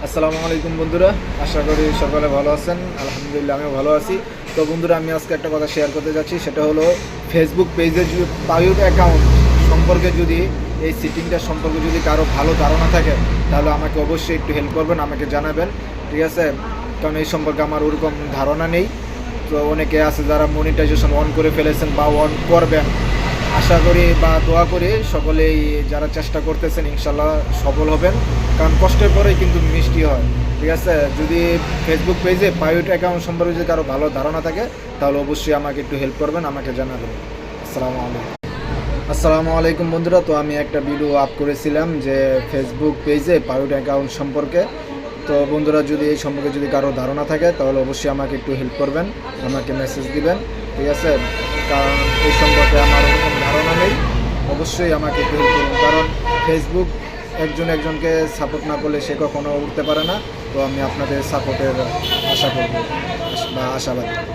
আসসালামু আলাইকুম বন্ধুরা, আশা করি সকলে ভালো আছেন। আলহামদুলিল্লাহ আমিও ভালো আছি। তো বন্ধুরা, আমি আজকে একটা কথা শেয়ার করতে যাচ্ছি, সেটা হলো ফেসবুক পেজে পাইউট অ্যাকাউন্ট সম্পর্কে যদি এই সিটিংটা সম্পর্কে যদি কারো ভালো ধারণা থাকে তাহলে আমাকে অবশ্যই একটু হেল্প করবেন, আমাকে জানাবেন, ঠিক আছে? কারণ এই সম্পর্কে আমার ওরকম ধারণা নেই। তো অনেকে আছে যারা মনিটাইজেশন অন করে ফেলেছেন বা অন করবেন। আশা করি বা দোয়া করি সকলেই যারা চেষ্টা করতেছেন ইনশাল্লাহ সফল হবেন, কারণ কষ্টের পরেই কিন্তু মিষ্টি হয়, ঠিক আছে? যদি ফেসবুক পেজে পাইউট অ্যাকাউন্ট সম্পর্কে যদি কারো ভালো ধারণা থাকে তাহলে অবশ্যই আমাকে একটু হেল্প করবেন, আমাকে জানাবেন। আসসালামু আলাইকুম বন্ধুরা। তো আমি একটা ভিডিও আপ করেছিলাম যে ফেসবুক পেজে পাইউট অ্যাকাউন্ট সম্পর্কে। তো বন্ধুরা, যদি এই সম্পর্কে যদি কারো ধারণা থাকে তাহলে অবশ্যই আমাকে একটু হেল্প করবেন, আমাকে মেসেজ দিবেন, ঠিক আছে? কারণ এই সম্পর্কে আমার ওরকম ধারণা নেই। অবশ্যই আমাকে একটু হেল্প করুন, কারণ ফেসবুক একজনকে সাপোর্ট না করলে সে কখনো উঠতে পারে না। তো আমি আপনাদের সাপোর্টের আশা করব বা আশাবাদী।